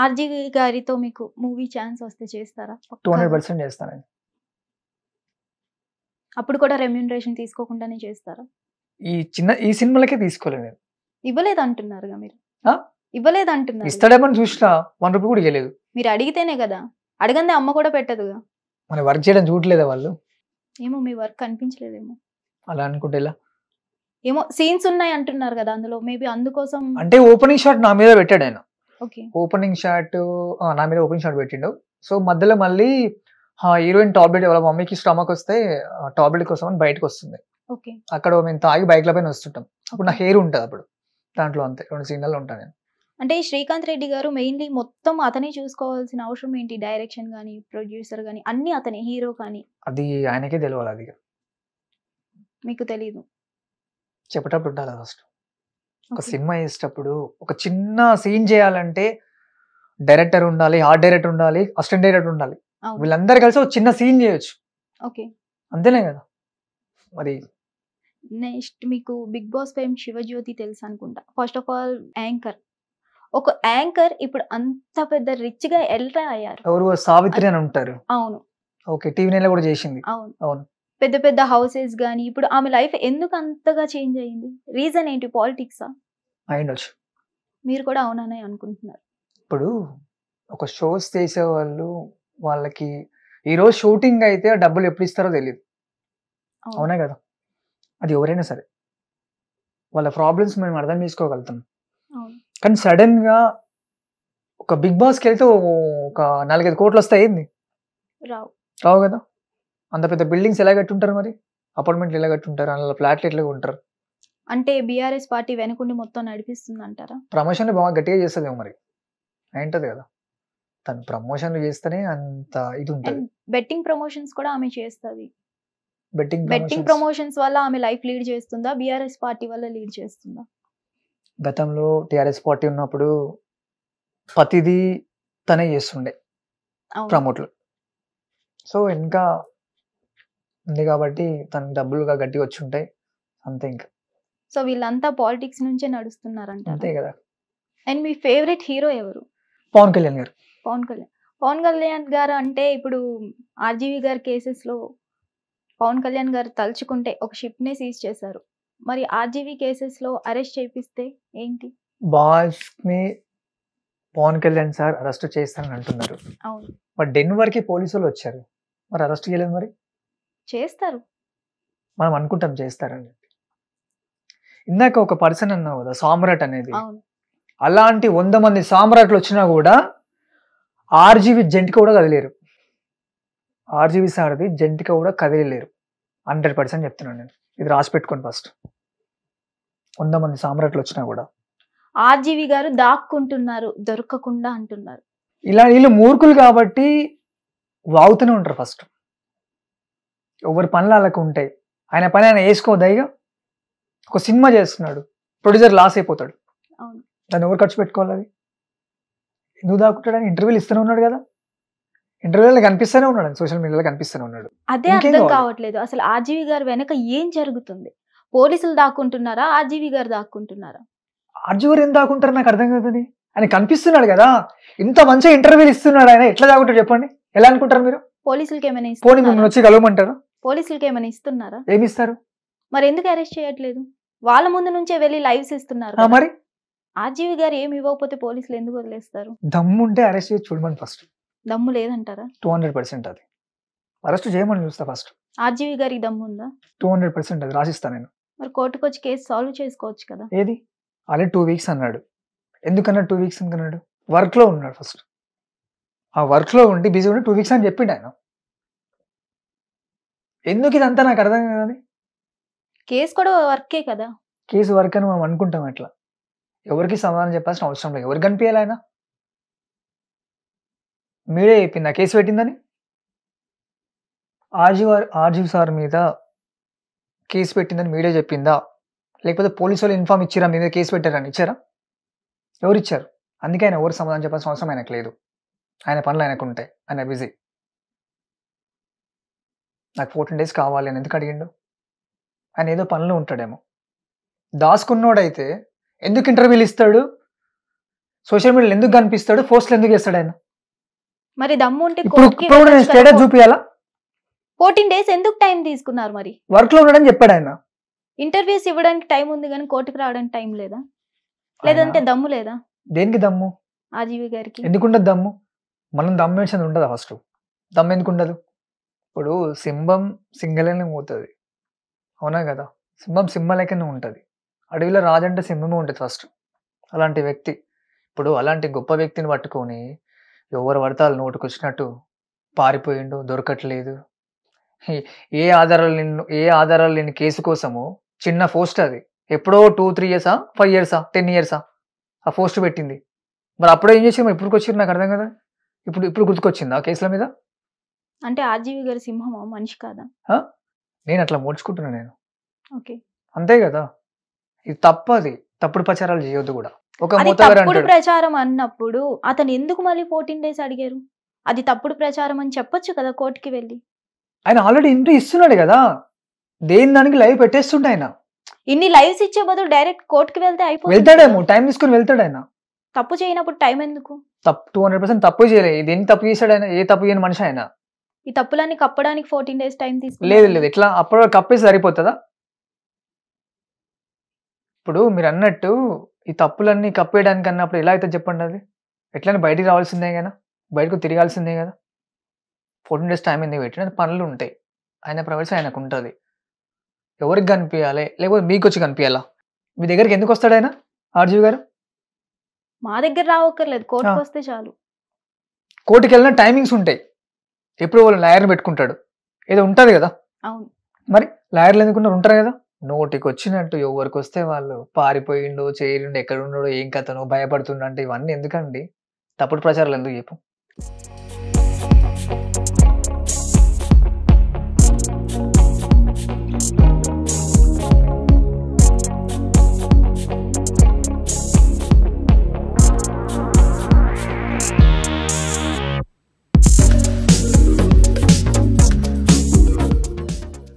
RGV గారితో మీకు movie chance వస్తే చేస్తారా? 200% చేస్తానండి. అప్పుడు కూడా రెమ్యూనరేషన్ తీసుకోకుండానే చేస్తారా? ఈ సినిమాలకే తీసుకోలేదు నేను. ఇవ్వలేదంటున్నారుగా మీరు. ఆ? ఇవ్వలేదంటున్నారు. ఇస్తాడేమని చూసినా 1 రూపీ కూడా ఇవ్వలేదు. మీరు అడిగితేనే కదా, అడగందే అమ్మ కూడా పెట్టదుగా. మన వర్క్ చేయడం చూడలేదా వాళ్ళు? ఏమో మీ వర్క్ కనిపించలేదేమో. అలా అనుకుంటే ఎలా? ఏమో సీన్స్ ఉన్నాయి అంటున్నారు కదా అందులో, మేబీ అందుకోసం. అంటే ఓపెనింగ్ షాట్ నా మీద పెట్టాడు ఆయన. ఓకే. ఓపెనింగ్ షాట్ నా మీద ఓపెనింగ్ షాట్ పెట్టిండు. సో మధ్యలో మళ్ళీ హీరోయిన్ టాబ్లెట్ వాళ్ళ మమ్మీకి స్టమక్ వస్తే టాబ్లెట్ కోసం అని బయటకు వస్తుంది. ఓకే. అక్కడ మేము తాగి బైక్ల పైన వస్తుంటాం. అప్పుడు నా హెయిర్ ఉంటుంది అప్పుడు దాంట్లో, అంతే 2 సీన్లలో ఉంటాను నేను. అంటే శ్రీకాంత్ రెడ్డి గారు మెయిన్లీ మొత్తం అతనే చూసుకోవాల్సిన అవసరం ఏంటి? డైరెక్షన్ కానీ, ప్రొడ్యూసర్ కానీ అన్ని అతనే, హీరో కానీ. అది ఆయనకే తెలియాలి. అది మీకు తెలీదు? చెప్పేటప్పుడు ఉండాలి ఫస్ట్. ఒక సినిమా చేసేటప్పుడు ఒక చిన్న సీన్ చేయాలంటే డైరెక్టర్ ఉండాలి, ఆర్ట్ డైరెక్టర్ ఉండాలి, అసిస్టెంట్ డైరెక్టర్ ఉండాలి. వీళ్ళందరూ కలిసి ఒక చిన్న సీన్ చేయొచ్చు. ఓకే. అంతేనే కదా మరి. నెక్స్ట్ మీకు బిగ్ బాస్ ఫేమ్ శివజ్యోతి తెలుసు అనుకుంటా. First of all anchor. ఒక యాంకర్ ఇప్పుడు అంత పెద్ద రిచ్ గా ఎలా అయ్యారు? ఎవరు? సావిత్రి అని ఉంటారు. అవును. ఓకే. టీవీ నైన్ లో కూడా చేసింది. అవును. అవును. పెద్ద పెద్ద హౌసెస్ గానీ, ఇప్పుడు ఆమె లైఫ్ ఎందుకు అంతగా చేంజ్ అయ్యింది? రీజన్ ఏంటి? పాలిటిక్సా? అయ్యుండొచ్చు. మీరు కూడా అవుననే అనుకుంటున్నారు? ఇప్పుడు ఒక షోస్ చేసే వాళ్ళకి ఈరోజు షూటింగ్ అయితే డబ్బులు ఎప్పుడు ఇస్తారో తెలియదు. అవునా కదా? అది ఎవరైనా సరే వాళ్ళ ప్రాబ్లమ్స్ మేము అర్థం చేసుకోగలుగుతాం. కానీ సడన్ గా ఒక బిగ్ బాస్కి వెళ్తే ఒక 4-5 కోట్లు వస్తాయి. ఏంది? రావు కదా. అంత పెద్ద బిల్డింగ్స్ ఎలా కట్టుంటారు మరి? అపార్ట్మెంట్లు ఎలా కట్టుంటారు? అందులో ఫ్లాట్లు ఎట్లా ఉంటారు? అంటే బీఆర్ఎస్ పార్టీ వెనుకుండి మొత్తం నడిపిస్తుంది అంటారా? ప్రమోషన్ బాగా గట్టిగా చేస్తుంది మరి. ఏంటది కదా, తను ప్రమోషన్లు చేస్తేనే అంత ఇది ఉంటుంది. బెట్టింగ్ ప్రమోషన్స్ కూడా ఆమె చేస్తుంది. బెట్టింగ్ ప్రమోషన్స్ వల్ల ఆమె లైఫ్ లీడ్ చేస్తుందా? బీఆర్ఎస్ పార్టీ వల్ల లీడ్ చేస్తుందా? గతంలో టీఆర్ఎస్ పార్టీ ఉన్నప్పుడు ప్రతిదీ తనే చేస్తుండే ప్రమోట్లు. సో ఇంకా ఉంది కాబట్టి తనకు డబ్బులుగా గట్టిగా వచ్చి ఉంటాయి అంతే. ఇంకా సో వీళ్ళంతా పాలిటిక్స్ నుంచే నడుస్తున్నారంట. అంతే కదా. అండ్ మీ ఫేవరెట్ హీరో ఎవరు? పవన్ కళ్యాణ్ గారు. పవన్ కళ్యాణ్ గారు అంటే ఇప్పుడు ఆర్జీవి గారి కేసెస్ లో పవన్ కళ్యాణ్ గారు తలుచుకుంటే ఒక షిప్ ని సీజ్ చేశారు. మరి ఆర్జీవి కేసెస్ లో అరెస్ట్ చేపిస్తే ఏంటి? బాస్ ని పవన్ కళ్యాణ్ సార్ అరెస్ట్ చేస్తారని అంటున్నారు. అవును. మరి డెన్వర్ కి పోలీసులు వచ్చారు, మరి అరెస్ట్ చేయలేదు. మరి చేస్తారు, మనం అనుకుంటాం చేస్తారని. ఇందాక ఒక పర్సన్ అన్నావు కదా సామ్రాట్ అనేది. అలాంటి 100 మంది సామ్రాట్లు వచ్చినా కూడా ఆర్జీవి జంటిక కూడా కదిలేరు. ఆర్జీవి సార్ది జంటిక కూడా కదిలేరు. 100% చెప్తున్నాను నేను. ఇది రాసి పెట్టుకోండి ఫస్ట్. 100 మంది సామ్రాట్లు వచ్చినా కూడా ఆర్జీవి గారు దాక్కుంటున్నారు, దొరకకుండా అంటున్నారు. ఇలా వీళ్ళు మూర్ఖులు కాబట్టి వాగుతూనే ఉంటారు. ఫస్ట్ ఎవరి పనులు వాళ్ళకు ఉంటాయి. ఆయన పని ఆయన వేసుకోదైగా. ఒక సినిమా చేస్తున్నాడు, ప్రొడ్యూసర్ లాస్ అయిపోతాడు. దాన్ని ఎవరు ఖర్చు పెట్టుకోవాలి? అది ఎందుకు దాక్కుంటాడని ఇంటర్వ్యూలు ఇస్తూనే ఉన్నాడు కదా. ఇంటర్వ్యూలో కనిపిస్తూనే ఉన్నాడు, సోషల్ మీడియాలో కనిపిస్తూనే ఉన్నాడు. అదే అర్థం కావట్లేదు అసలు ఆర్జీవి గారు వెనక ఏం జరుగుతుంది? పోలీసులు దాక్కుంటున్నారా? ఆర్జీవి గారు దాక్కుంటున్నారా? ఆర్జీవి గారు ఏం దాక్కుంటారు నాకు అర్థం కాదని. ఆయన కనిపిస్తున్నాడు కదా, ఇంత మంచిగా ఇంటర్వ్యూలు ఇస్తున్నాడు. ఆయన ఎట్లా దాక్కుంటారు చెప్పండి? ఎలా అనుకుంటారు మీరు? పోలీసులకి ఏమైనా పోనీ మిమ్మల్ని వచ్చి కలవమంటారు? పోలీసులకి ఏమైనా ఇస్తున్నారా? ఏమి ఇస్తారు మరి? ఎందుకు అరెస్ట్ చేయట్లేదు? వాళ్ళ ముందు నుంచే వెళ్ళి లైవ్స్ ఇస్తున్నారు. మరి ఆర్జీవి గారు ఏమి ఇవ్వకపోతే పోలీసులు ఎందుకు వదిలేస్తారు? దమ్ము ఉంటే అరెస్ట్ చేసి చూడమని ఫస్ట్. దమ్ము లేదంటారా? 200% అది అరెస్ట్ చేయమని చూస్తా ఫస్ట్. ఆర్జీవి గారికి దమ్ము ఉందా? 200% అది రాసిస్తా నేను. మరి కోర్టుకు వచ్చి కేసు సాల్వ్ చేసుకోవచ్చు కదా. ఏది? ఆల్రెడీ 2 వీక్స్ అన్నాడు. ఎందుకన్నాడు 2 వీక్స్ అనుకున్నాడు? వర్క్ లో ఉన్నాడు ఫస్ట్. ఆ వర్క్ లో ఉండి బిజీ ఉండి 2 వీక్స్ అని చెప్పిండు ఆయన. ఎందుకు ఇదంతా నాకు అర్థం కాదు. కేసు కూడా వర్కే కదా. కేసు వర్క్ అని మనం అనుకుంటాం. అట్లా ఎవరికి సమాధానం చెప్పాల్సిన అవసరం లేదు. ఎవరికి కనిపించాలి ఆయన? మీరే చెప్పిందా కేసు పెట్టిందని? ఆర్జీవి సార్ మీద కేసు పెట్టిందని మీరే చెప్పిందా? లేకపోతే పోలీసు వాళ్ళు ఇన్ఫార్మ్ ఇచ్చారా మీద కేసు పెట్టారని? ఇచ్చారా? ఎవరు ఇచ్చారు? అందుకే ఆయన ఎవరు సమాధానం చెప్పాల్సిన అవసరం ఆయనకు లేదు. ఆయన పనులు ఆయనకు ఉంటాయి, ఆయన బిజీ. నాకు 14 days కావాలి అని ఎందుకు అడిగిండు? ఆయన ఏదో పనులు ఉంటాడేమో. దాసుకున్నోడైతే ఎందుకు ఇంటర్వ్యూలు ఇస్తాడు? సోషల్ మీడియాలో ఎందుకు కనిపిస్తాడు, పోస్ట్లు ఎందుకు చేస్తాడు ఆయన? మరి దమ్ము ఉంటే ఇప్పుడు కోర్టుకి ఇప్పుడు నేను వెళ్ళొచ్చు కదా. స్టేటస్ చూపియాలా? 14 days ఎందుకు టైం తీసుకున్నారు మరి? వర్క్ లో ఉన్నాడని చెప్పాడు ఆయన. ఇంటర్వ్యూస్ ఇవ్వడానికి టైం ఉంది కానీ కోర్టుకి రావడానికి టైం లేదా? లేదంటే దమ్ము లేదా దేనికి దమ్ము? ఆర్జీవి గారికి? ఎందుకుండదు దమ్ము? మనం దమ్ము వేసేది ఉండదా? ఫస్ట్ దమ్ము ఎందుకు ఉండదు? ఇప్పుడు సింహం సింగలనే పోతుంది, అవునా కదా? సింహం సింహలకనే ఉంటుంది. అడవిలో రాజంటే సింహమే ఉంటుంది ఫస్ట్. అలాంటి వ్యక్తి, ఇప్పుడు అలాంటి గొప్ప వ్యక్తిని పట్టుకొని ఎవరు పడితే వాళ్ళు నోటుకు వచ్చినట్టు పారిపోయిండు, దొరకట్లేదు. ఏ ఆధారాలు లేని కేసు కోసము చిన్న పోస్ట్ అది. ఎప్పుడో 2-3 years 5 years 10 years ఆ పోస్ట్ పెట్టింది. మరి అప్పుడే ఏం చేసి ఇప్పుడు వచ్చారు నాకు అర్థం కదా. ఇప్పుడు గుర్తుకొచ్చింది ఆ కేసుల మీద. అంటే ఆర్జీవి గారి సింహమా, మనిషి కాదా? నేను అట్లా మోడ్చుకుంటున్నా నేను. ఓకే, అంతే కదా. ఇది తప్పది, తప్పుడు ప్రచారాలు చేయొద్దు కూడా. ఒక అది మోతగారు తప్పుడు అంటాడు, ప్రచారం అన్నప్పుడు అతను ఎందుకు మళ్ళీ 14 days అడిగారు? అది తప్పుడు ప్రచారం అని చెప్పొచ్చు కదా కోర్టుకి వెళ్ళి. ఆయన ఆల్రెడీ ఇంటర్వ్యూ ఇస్తున్నాడు కదా, దేని దానికి లైవ్ పెట్టేస్తుంటే ఆయన. ఇన్ని లైవ్స్ ఇచ్చే బదులు డైరెక్ట్ కోర్టుకి వెళ్తే అయిపోతుంది వెళ్తాడేమో, కదా. టైం తీసుకుని వెళ్తాడు ఆయన. తప్పు చేయనప్పుడు టైం ఎందుకు? 200% తప్పు చేయలేదు. దేన్ని తప్పు చేశాడు ఆయన? ఏ తప్పు చేయని మనిషి ఆయన. ఈ తప్పులన్నీ కప్పడానికి 14 days టైం లేదు తీసుకున్నారు. లేదు, ఇట్లా అప్పుడు కప్పేసి సరిపోతుందా? ఇప్పుడు మీరు అన్నట్టు ఈ తప్పులన్నీ కప్పేయడానికి అన్నప్పుడు ఎలా అయితే చెప్పండి, అది ఎట్లయినా బయటికి రావాల్సిందే కదా, బయటకు తిరగాల్సిందే కదా. 14 days టైం ఎందుకు పెట్టిన? పనులు ఉంటాయి, ఆయన ప్రైవసీ ఆయనకు ఉంటుంది. ఎవరికి కనిపించాలి, లేకపోతే మీకు వచ్చి కనిపించాలా? మీ దగ్గరికి ఎందుకు వస్తాడు ఆయన ఆర్జీవి గారు? మా దగ్గర రావక్కర్లేదు, కోర్టుకు వస్తే చాలు. కోర్టుకి వెళ్ళిన టైమింగ్స్ ఉంటాయి, ఎప్పుడు వాళ్ళు లాయర్ని పెట్టుకుంటాడు, ఏదో ఉంటుంది కదా. అవును, మరి లాయర్లు ఎందుకున్నారు, ఉంటారు కదా. నోటికి వచ్చినట్టు ఎవరికి వస్తే వాళ్ళు పారిపోయిండు, చేరిండు, ఎక్కడ ఉన్నాడో, ఏం కథనో, భయపడుతుండ అంటే ఇవన్నీ ఎందుకండి? తప్పుడు ప్రచారాలు ఎందుకు చెప్పు.